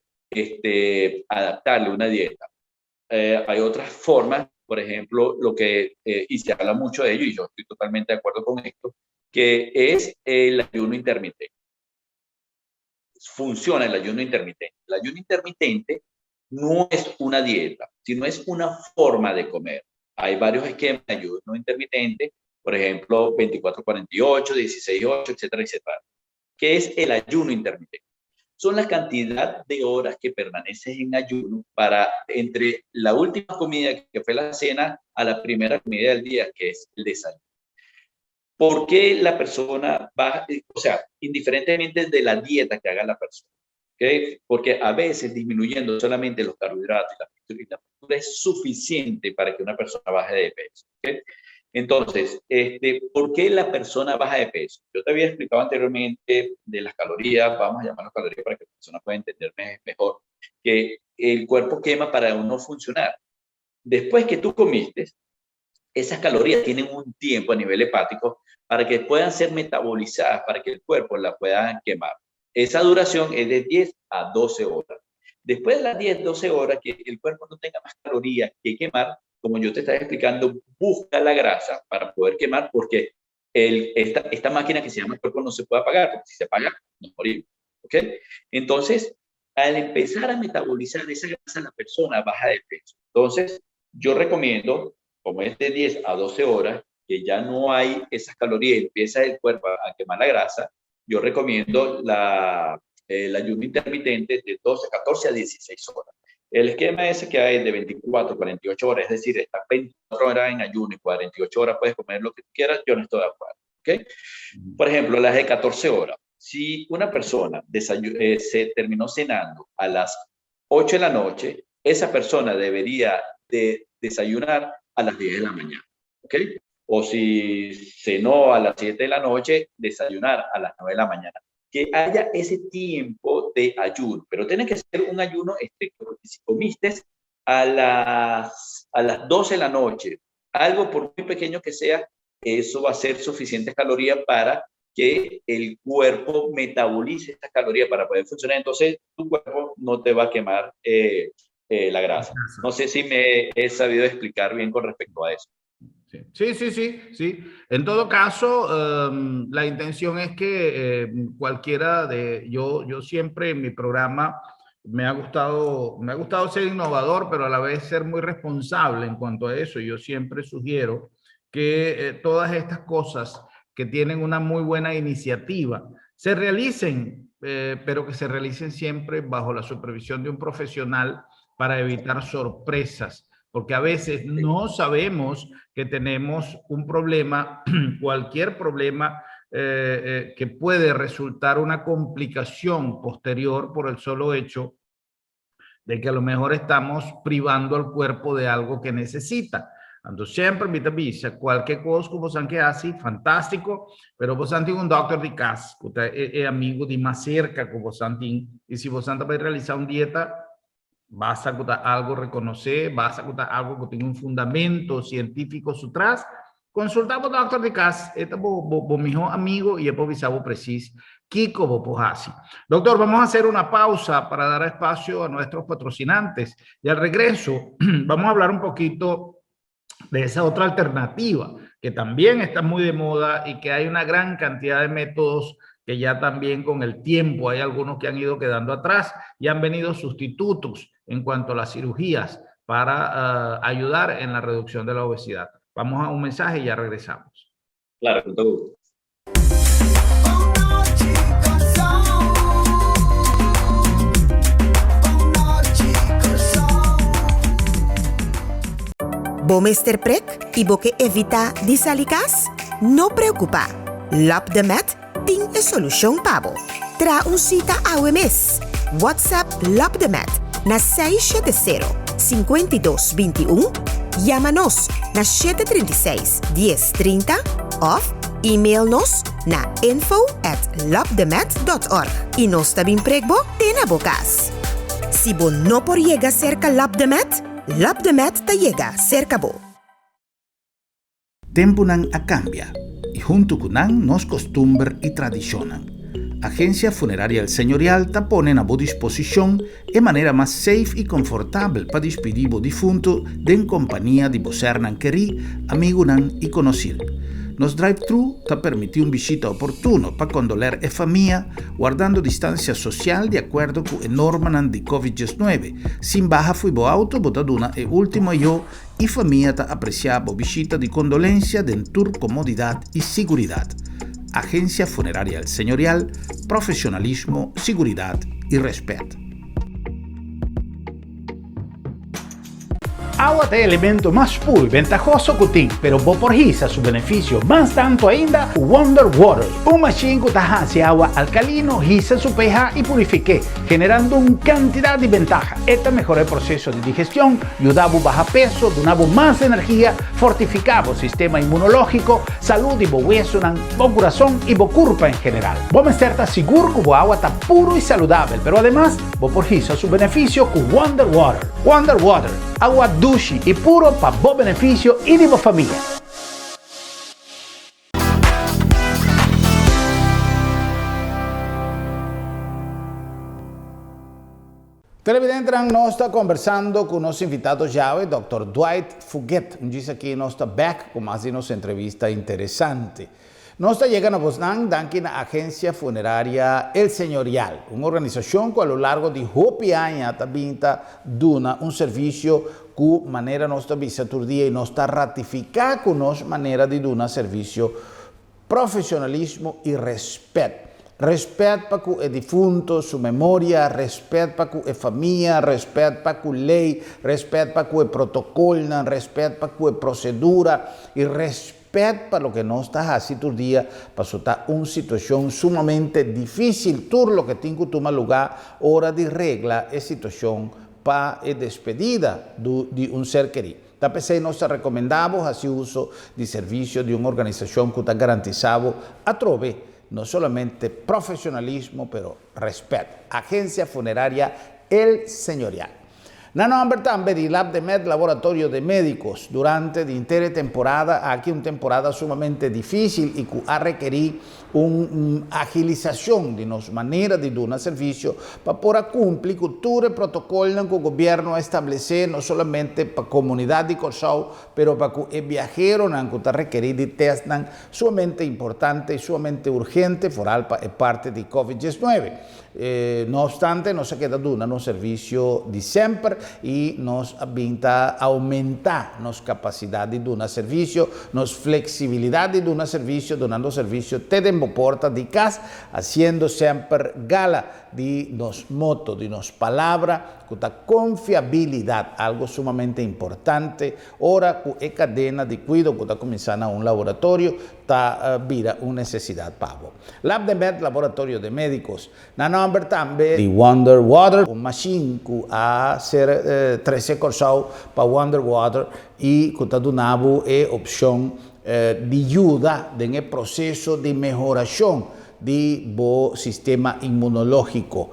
adaptarle una dieta. Hay otras formas, por ejemplo, y se habla mucho de ello, y yo estoy totalmente de acuerdo con esto, que es el ayuno intermitente. Funciona el ayuno intermitente. El ayuno intermitente no es una dieta, sino es una forma de comer. Hay varios esquemas de ayuno intermitente, por ejemplo, 24-48, 16-8, etcétera, etcétera. ¿Qué es el ayuno intermitente? Son la cantidad de horas que permaneces en ayuno para entre la última comida, que fue la cena, a la primera comida del día, que es el desayuno. ¿Por qué la persona va, o sea, indiferentemente de la dieta que haga la persona? ¿Okay? Porque a veces disminuyendo solamente los carbohidratos y la fritura es suficiente para que una persona baje de peso. ¿Okay? Entonces, ¿por qué la persona baja de peso? Yo te había explicado anteriormente de las calorías, vamos a llamarlas calorías para que la persona pueda entenderme mejor, que el cuerpo quema para uno funcionar. Después que tú comiste, esas calorías tienen un tiempo a nivel hepático para que puedan ser metabolizadas, para que el cuerpo las pueda quemar. Esa duración es de 10 a 12 horas. Después de las 10, 12 horas que el cuerpo no tenga más calorías que quemar, como yo te estaba explicando, busca la grasa para poder quemar porque esta máquina que se llama el cuerpo no se puede apagar, porque si se apaga, nos morimos. ¿Okay? Entonces, al empezar a metabolizar esa grasa, la persona baja de peso. Entonces, yo recomiendo, como es de 10 a 12 horas, que ya no hay esas calorías y empieza el cuerpo a quemar la grasa, yo recomiendo el ayuno intermitente de 12, 14 a 16 horas. El esquema ese que hay de 24, 48 horas, es decir, estás 24 horas en ayuno y 48 horas puedes comer lo que tú quieras, yo no estoy de acuerdo. ¿Okay? Por ejemplo, las de 14 horas. Si una persona se terminó cenando a las 8 de la noche, esa persona debería de desayunar a las 10 de la mañana. ¿Okay? O si cenó a las 7 de la noche, desayunar a las 9 de la mañana. Que haya ese tiempo de ayuno, pero tiene que ser un ayuno estricto, porque si comiste a las 12 de la noche, algo por muy pequeño que sea, eso va a ser suficientes calorías para que el cuerpo metabolice estas calorías para poder funcionar. Entonces, tu cuerpo no te va a quemar la grasa. No sé si me he sabido explicar bien con respecto a eso. Sí. En todo caso, la intención es que cualquiera de... Yo siempre en mi programa me ha gustado ser innovador, pero a la vez ser muy responsable en cuanto a eso. Yo siempre sugiero que todas estas cosas que tienen una muy buena iniciativa se realicen, pero que se realicen siempre bajo la supervisión de un profesional para evitar sorpresas, porque a veces no sabemos que tenemos un problema, cualquier problema que puede resultar una complicación posterior por el solo hecho de que a lo mejor estamos privando al cuerpo de algo que necesita. Ando sempre mi avvisa qualche cosa che você anche así, fantástico, pero você tem un doctor de casa, que es amigo de más cerca que você tem, y si você va a realizar una dieta, vas a algo reconocer, vas a algo que tenga un fundamento científico atrás, consultamos al doctor de casa, este es mi mejor amigo y es por visavo preciso, Kiko Bopohasi. Doctor, vamos a hacer una pausa para dar espacio a nuestros patrocinantes y al regreso vamos a hablar un poquito de esa otra alternativa que también está muy de moda y que hay una gran cantidad de métodos que ya también con el tiempo hay algunos que han ido quedando atrás y han venido sustitutos en cuanto a las cirugías para ayudar en la reducción de la obesidad. Vamos a un mensaje y ya regresamos. Claro, con todo gusto. Bo Mr. Prek y bo que evita disalikas? No preocupa. LabDemet tiene solución pabo. Tra un cita a mes. WhatsApp LabDemet na 670-5221. Llámanos na 736-1030 o e-mailnos na info@labdemet.org. Y nos tabing pregbo tina bokas. Si bo no por llega cerca LabDemet, LabDemet te llega cerca bo. Tempo nan a cambia y junto con nan nos costumbre y tradicionan. Agencia Funeraria El Señorial te ponen a disposición de manera más safe y confortable para despedir o difunto en compañía de voser nan querí, amigo nan y conocido. Nos drive-thru te permite un visita oportuno para condoler e familia, guardando distancia social de acuerdo con la norma de COVID-19. Sin baja fui bo auto, botaduna e último yo y familia te apreciaba visita de condolencia de tour comodidad y seguridad. Agencia Funeraria El Señorial, profesionalismo, seguridad y respeto. Agua es el elemento más puro y ventajoso que tiene, pero vos por hisa su beneficio más tanto ainda Wonder Water, un machine que hace agua alcalino, hisa su pH y purifique, generando una cantidad de ventajas. Esta mejora el proceso de digestión, ayuda a bajar peso, donaba más energía, fortificaba el sistema inmunológico, salud y hueso, bo corazón y bo curpa en general. Vos me estar seguro que vos agua está puro y saludable, pero además vos por hisa su beneficio con Wonder Water. Wonder Water, agua dulce y puro para vos beneficio y de vos familia. Televidente, nós está conversando com o nosso invitado já, o Dr. Dwight Fugett. Diz aqui nós está back com mais uma entrevista interessante. Nos llega a Bosnan, la Agencia Funeraria El Señorial, una organización que a lo largo de 8 años también dona un servicio que manera nuestra visa día y nos está ratificada con nos manera de dar servicio, profesionalismo y respeto. Respeto para el difunto, su memoria, respeto para la familia, respeto para la ley, respeto para el protocolo, respeto para la procedura y respeto para lo que nos está haciendo hoy día, para estar una situación sumamente difícil, todo lo que tiene que tomar lugar, hora de regla, es situación para la despedida de un ser querido. También nos recomendamos hacer uso de servicio de una organización que está garantizado a través no solamente profesionalismo, pero respeto. Agencia Funeraria El Señorial. En nombre también del Lab de Med, Laboratorio de Médicos, durante la entera temporada, aquí una temporada sumamente difícil y que ha requerido una agilización de nuestra manera de dar servicio para poder cumplir con todo el protocolo que el gobierno establece, no solamente para la comunidad de Corsao, pero para que el viajero que está requerido de test sumamente importante y sumamente urgente, por parte de COVID-19. No obstante, no se queda dando un servicio de siempre y nos aumenta nuestra capacidad de dar servicio, nuestra flexibilidad de dar servicio, donando servicio te porta de casa, haciendo siempre gala de nos motos, de nos palabras, con la confiabilidad, algo sumamente importante. Ahora, con la cadena de cuidado que está comenzando un laboratorio, está vira una necesidad pavo. Lab de Med, Laboratorio de Médicos. Na nombre también de Wonder Water, una machine que a ser 13 corsao para Wonder Water y que está dando opción de ayuda en el proceso de mejoración del sistema inmunológico.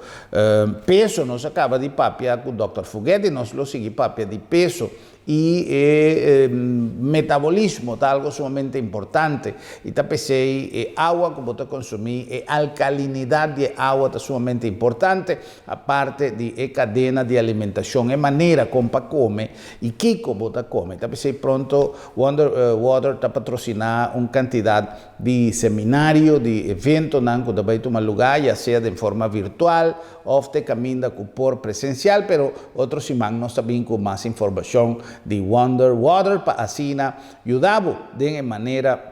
Peso nos acaba de papia con el Dr. Fuguetti, nos lo sigue papia de peso y metabolismo, algo sumamente importante. Y también agua que vos consumir, alcalinidad de agua está sumamente importante, aparte de cadena de alimentación, es manera como come y qué vos come. También pronto Wonder Water está patrocinando una cantidad de seminarios, de eventos que va a tomar lugar, ya sea de forma virtual o de camino por presencial, pero otros imanos también con más información de Wonder Water para así ayudar de manera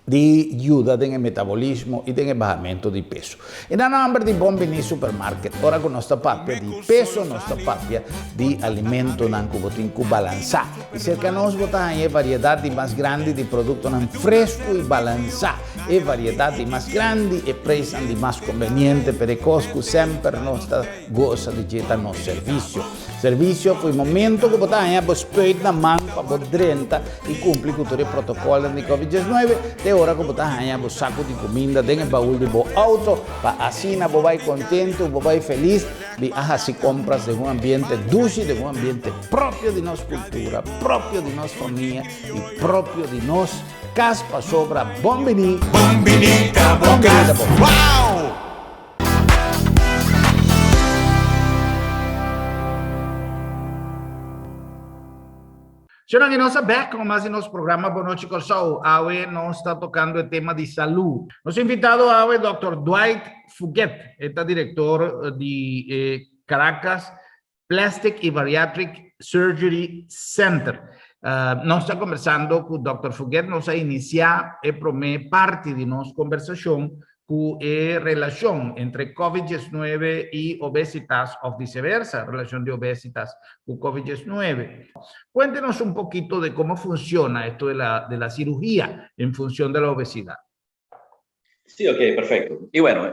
de ayuda en el metabolismo y en el bajamiento de peso. En el nombre de Bombini Supermarket, ahora con nuestra papia de peso, nuestra papia de alimento que balanzar. Y cerca de nosotros hay variedad de más grande de productos fresco y balanzar. Y variedad de más grande y precio de más conveniente, pero Costco siempre nos goza de llevar nuestro servicio. Servicio fue el momento que botamos a spray na mão para 30 y cumplir con todo el protocolo de COVID-19. De hora que botamos a saco de comida en el baúl de tu auto para así vos vais contento, vos vais feliz de hacer compras de un ambiente dulce, de un ambiente propio de nuestra cultura, propio de nuestra familia y propio de nuestra caspa sobra Bombini. Bombini Tabocas. ¡Wow! Senhora, nós back mais em nosso programa Boa Noite Corsao. Hoje nós está tocando o tema de saúde. Nosso invitado hoje é o Dr. Dwight Fuguet, é diretor de Caracas Plastic and Bariatric Surgery Center. Nós estamos conversando com o Dr. Fuguet, nós a iniciar e prometer parte de nossa conversação com a relação entre COVID-19 e obesidade ou vice-versa, a relação de obesidade com COVID-19. Cuéntenos un poquito de cómo funciona esto de la cirugía en función de la obesidad. Sí, ok, perfecto. Y bueno,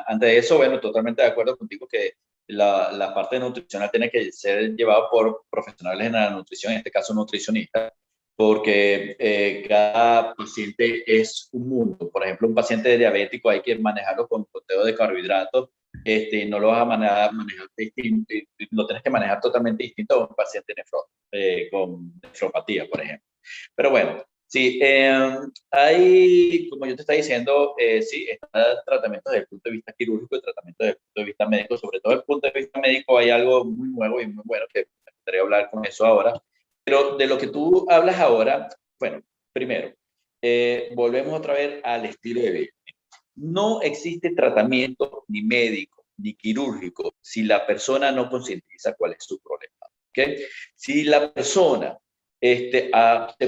ante eso, bueno, totalmente de acuerdo contigo que la parte nutricional tiene que ser llevada por profesionales en la nutrición, en este caso nutricionistas, porque cada paciente es un mundo. Por ejemplo, un paciente diabético hay que manejarlo con conteo de carbohidratos, no lo vas a manejar distinto, lo tienes que manejar totalmente distinto a un paciente con nefropatía, por ejemplo. Pero bueno, sí, hay, como yo te estaba diciendo, sí, está tratamiento desde el punto de vista quirúrgico y tratamiento desde el punto de vista médico. Sobre todo desde el punto de vista médico hay algo muy nuevo y muy bueno que me gustaría hablar con eso ahora. Pero de lo que tú hablas ahora, bueno, primero, volvemos otra vez al estilo de vida. No existe tratamiento ni médico ni quirúrgico si la persona no concientiza cuál es su problema. ¿Okay? Si la persona se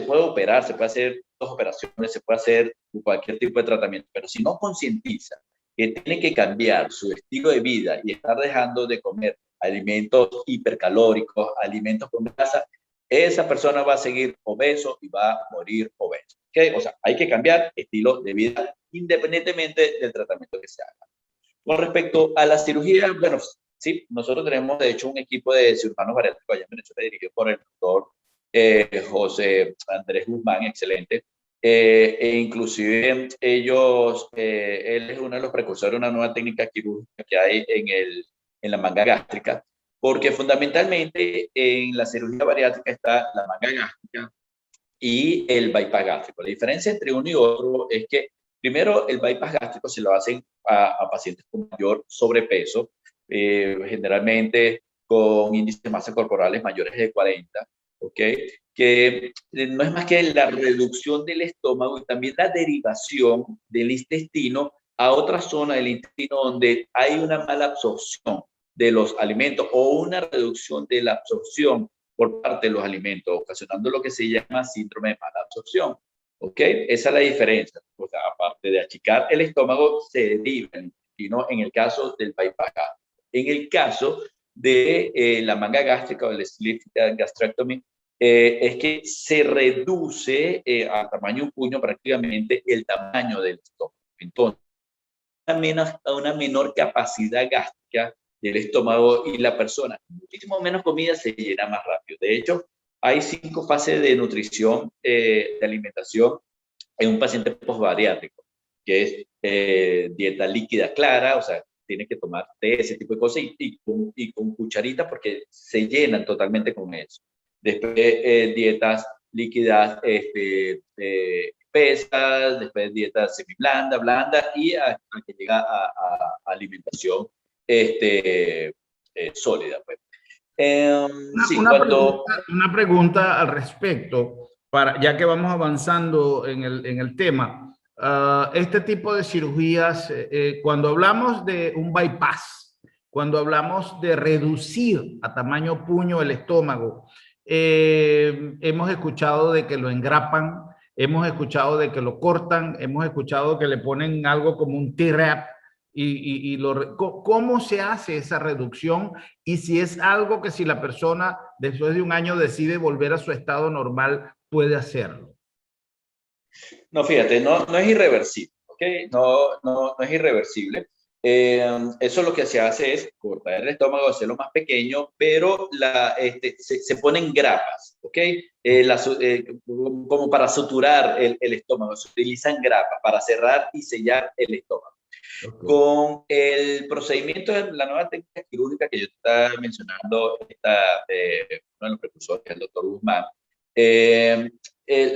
puede operar, se puede hacer 2 operaciones, se puede hacer cualquier tipo de tratamiento, pero si no concientiza que tiene que cambiar su estilo de vida y estar dejando de comer alimentos hipercalóricos, alimentos con grasa, esa persona va a seguir obeso y va a morir obeso. ¿Okay? O sea, hay que cambiar estilo de vida independientemente del tratamiento que se haga. Con respecto a la cirugía, bueno, sí, nosotros tenemos de hecho un equipo de cirujanos bariátricos allá en Venezuela dirigido por el doctor José Andrés Guzmán, excelente. E inclusive él es uno de los precursores de una nueva técnica quirúrgica que hay en la manga gástrica, porque fundamentalmente en la cirugía bariátrica está la manga gástrica y el bypass gástrico. La diferencia entre uno y otro es que primero el bypass gástrico se lo hacen a pacientes con mayor sobrepeso, generalmente con índices de masa corporales mayores de 40, ¿ok? Que no es más que la reducción del estómago y también la derivación del intestino a otra zona del intestino donde hay una mala absorción de los alimentos o una reducción de la absorción por parte de los alimentos, ocasionando lo que se llama síndrome de mala absorción. ¿Ok? Esa es la diferencia. O sea, aparte de achicar el estómago, se deriva el intestino en el caso del bypass gástrico. En el caso de la manga gástrica o el sleeve gastrectomy, es que se reduce a tamaño de un puño prácticamente el tamaño del estómago. Entonces, una menor capacidad gástrica del estómago y la persona, muchísimo menos comida, se llena más rápido. De hecho, hay 5 fases de nutrición, de alimentación en un paciente postbariátrico, que es dieta líquida clara, o sea, tiene que tomar té, ese tipo de cosas, y con cucharita porque se llenan totalmente con eso. Después, dietas líquidas pesas, después dieta semiblanda, blanda, y a que llega a alimentación sólida. Pues. Sí, una pregunta al respecto, ya que vamos avanzando en el tema. Este tipo de cirugías, cuando hablamos de un bypass, cuando hablamos de reducir a tamaño puño el estómago, hemos escuchado de que lo engrapan, hemos escuchado de que lo cortan, hemos escuchado que le ponen algo como un T-Wrap. ¿Cómo se hace esa reducción? Y si es algo que si la persona después de un año decide volver a su estado normal, puede hacerlo. No, fíjate, no es irreversible, ¿ok? No es irreversible. Eso lo que se hace es cortar el estómago, hacerlo más pequeño, pero se ponen grapas, ¿ok? Como para suturar el estómago, se utilizan grapas para cerrar y sellar el estómago. Okay. Con el procedimiento de la nueva técnica quirúrgica que yo te estaba mencionando, uno de los precursores, el doctor Guzmán,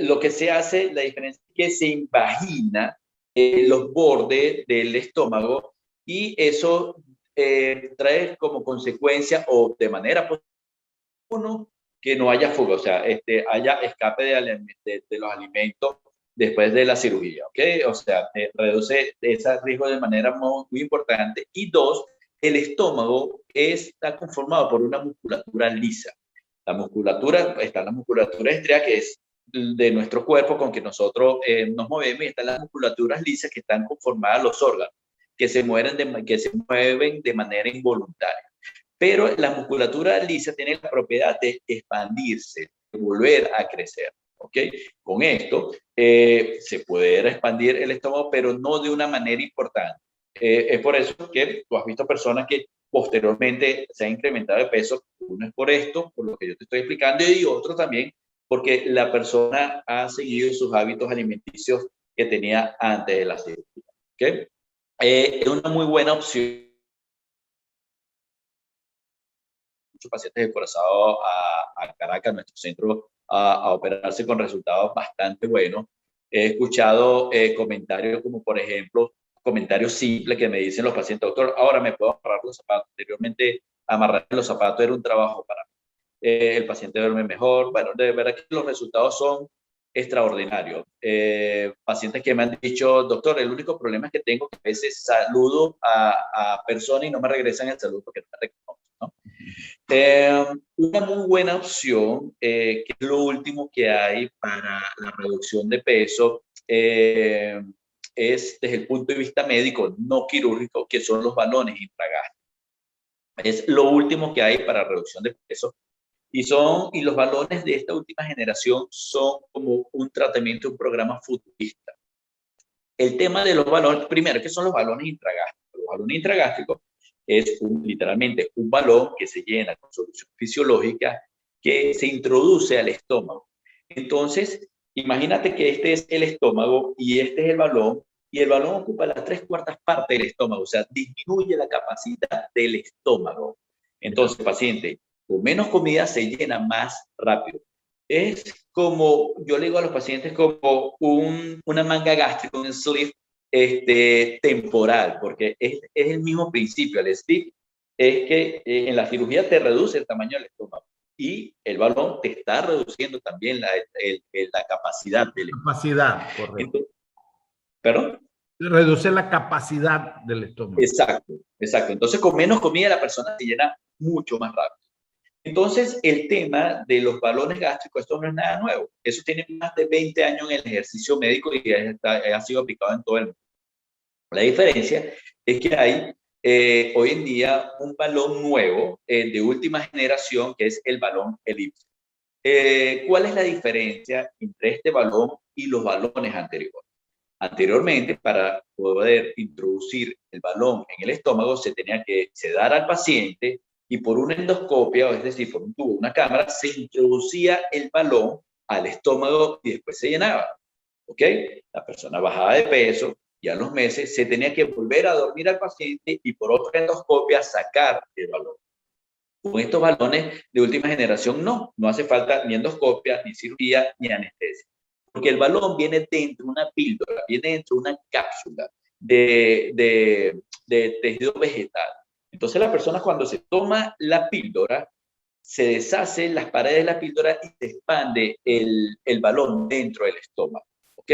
lo que se hace, la diferencia es que se invagina los bordes del estómago y eso trae como consecuencia o de manera positiva que no haya fuga, o sea, haya escape de los alimentos después de la cirugía, ¿ok? O sea, reduce ese riesgo de manera muy importante. Y 2, el estómago está conformado por una musculatura lisa. La musculatura estría, que es de nuestro cuerpo con que nosotros nos movemos, y están las musculaturas lisas que están conformadas los órganos, que se mueven de manera involuntaria. Pero la musculatura lisa tiene la propiedad de expandirse, de volver a crecer. ¿Okay? Con esto se puede expandir el estómago, pero no de una manera importante. Es por eso que tú has visto personas que posteriormente se han incrementado de peso. Uno es por esto, por lo que yo te estoy explicando, y otro también porque la persona ha seguido sus hábitos alimenticios que tenía antes de la cirugía. ¿Okay? Es una muy buena opción. Muchos pacientes desplazados a Caracas, nuestro centro, a operarse con resultados bastante buenos. He escuchado comentarios como, por ejemplo, comentarios simples que me dicen los pacientes: doctor, ahora me puedo amarrar los zapatos. Anteriormente, amarrar los zapatos era un trabajo para mí. El paciente duerme mejor. Bueno, de verdad que los resultados son extraordinario. Pacientes que me han dicho, doctor, el único problema es que tengo que a veces saludo a personas y no me regresan el saludo porque no me reconocen, ¿no? Una muy buena opción, que es lo último que hay para la reducción de peso, es desde el punto de vista médico, no quirúrgico, que son los balones intragástricos. Es lo último que hay para reducción de peso. Y los balones de esta última generación son como un tratamiento, un programa futurista. El tema de los balones, primero, ¿qué son los balones intragástricos? Los balones intragástricos es literalmente un balón que se llena con solución fisiológica que se introduce al estómago. Entonces, imagínate que este es el estómago y este es el balón, y el balón ocupa las 3/4 partes del estómago, o sea, disminuye la capacidad del estómago. Entonces, paciente con menos comida se llena más rápido. Es como, yo le digo a los pacientes, como una manga gástrica, un sleeve temporal, porque es el mismo principio. El sleeve es que en la cirugía te reduce el tamaño del estómago y el balón te está reduciendo también la capacidad del estómago. Capacidad, correcto. Entonces, ¿perdón? Reduce la capacidad del estómago. Exacto, exacto. Entonces, con menos comida la persona se llena mucho más rápido. Entonces, el tema de los balones gástricos, esto no es nada nuevo. Eso tiene más de 20 años en el ejercicio médico y ha sido aplicado en todo el mundo. La diferencia es que hay hoy en día un balón nuevo de última generación, que es el balón elipse. ¿Cuál es la diferencia entre este balón y los balones anteriores? Anteriormente, para poder introducir el balón en el estómago, se tenía que sedar al paciente y por una endoscopia, es decir, por un tubo, una cámara, se introducía el balón al estómago y después se llenaba. ¿Ok? La persona bajaba de peso y a los meses se tenía que volver a dormir al paciente y por otra endoscopia sacar el balón. Con estos balones de última generación no hace falta ni endoscopia, ni cirugía, ni anestesia. Porque el balón viene dentro de una píldora, viene dentro de una cápsula de tejido vegetal. Entonces la persona cuando se toma la píldora, se deshacen las paredes de la píldora y se expande el balón dentro del estómago. ¿Ok?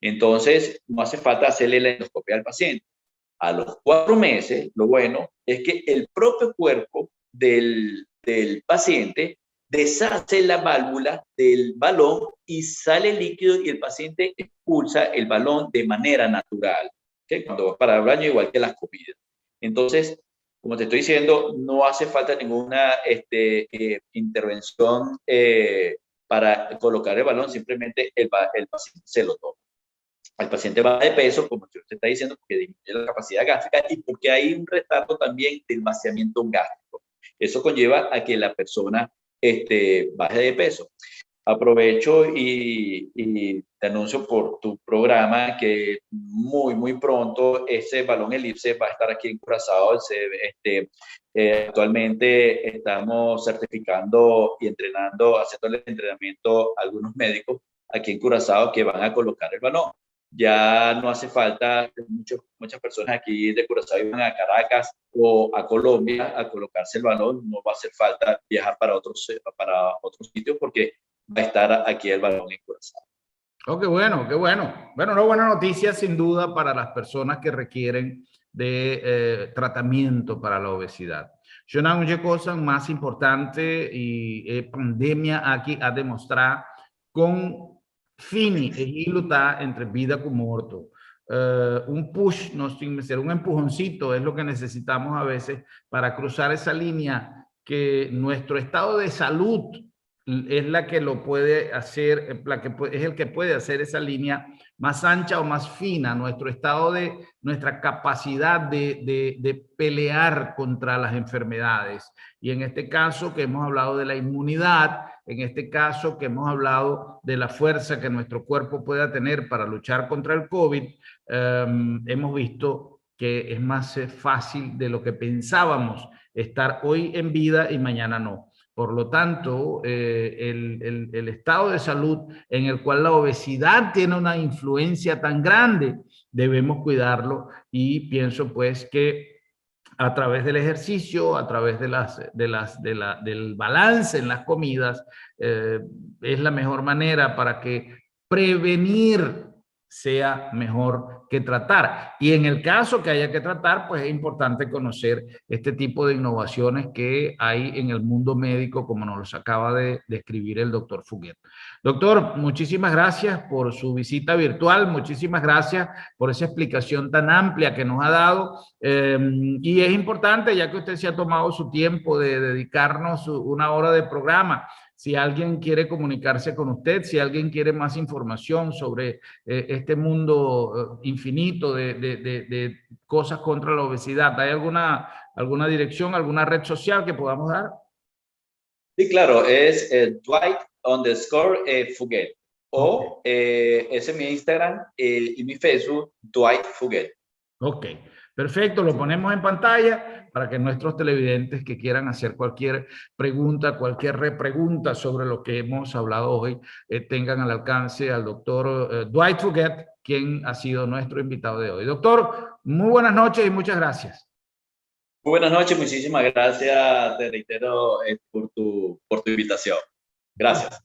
Entonces no hace falta hacerle la endoscopia al paciente. A los 4 meses, lo bueno es que el propio cuerpo del paciente deshace la válvula del balón y sale líquido y el paciente expulsa el balón de manera natural. ¿Okay? Cuando vas para el baño, igual que las comidas. Entonces, como te estoy diciendo, no hace falta ninguna intervención para colocar el balón, simplemente el paciente se lo toma. El paciente baja de peso, como usted está diciendo, porque disminuye la capacidad gástrica y porque hay un retardo también del vaciamiento gástrico. Eso conlleva a que la persona baje de peso. Aprovecho y te anuncio por tu programa que muy pronto ese balón elipse va a estar aquí en Curazao. Actualmente estamos certificando y entrenando, haciendo el entrenamiento a algunos médicos aquí en Curazao que van a colocar el balón. Ya no hace falta, muchas personas aquí de Curazao iban a Caracas o a Colombia a colocarse el balón. No va a hacer falta viajar para otros sitios porque va a estar aquí el balón en Curazao. Oh, qué bueno, qué bueno. Bueno, una buena noticia sin duda para las personas que requieren de tratamiento para la obesidad. Yo no una cosa más importante y pandemia aquí ha demostrado con fini e lutar entre vida con muerto. Un push, un empujoncito es lo que necesitamos a veces para cruzar esa línea que nuestro estado de salud es la que lo puede hacer, es el que puede hacer esa línea más ancha o más fina, nuestra capacidad de pelear contra las enfermedades. Y en este caso que hemos hablado de la inmunidad, en este caso que hemos hablado de la fuerza que nuestro cuerpo pueda tener para luchar contra el COVID, hemos visto que es más fácil de lo que pensábamos estar hoy en vida y mañana no. Por lo tanto, el estado de salud en el cual la obesidad tiene una influencia tan grande, debemos cuidarlo y pienso pues que a través del ejercicio, a través del balance en las comidas, es la mejor manera para que prevenir sea mejor que tratar. Y en el caso que haya que tratar, pues es importante conocer este tipo de innovaciones que hay en el mundo médico, como nos los acaba de describir el doctor Fuguet. Doctor, muchísimas gracias por su visita virtual, muchísimas gracias por esa explicación tan amplia que nos ha dado. Y es importante, ya que usted se ha tomado su tiempo de dedicarnos una hora de programa, si alguien quiere comunicarse con usted, si alguien quiere más información sobre este mundo infinito de cosas contra la obesidad, ¿hay alguna dirección, alguna red social que podamos dar? Sí, claro, es Dwight_Fuguet. O ese es mi Instagram y mi Facebook, Dwight Fuguet. Ok, perfecto, lo ponemos en pantalla para que nuestros televidentes que quieran hacer cualquier pregunta, cualquier repregunta sobre lo que hemos hablado hoy, tengan al alcance al doctor Dwight Fuguet, quien ha sido nuestro invitado de hoy. Doctor, muy buenas noches y muchas gracias. Muy buenas noches, muchísimas gracias, te reitero, por tu invitación. Gracias.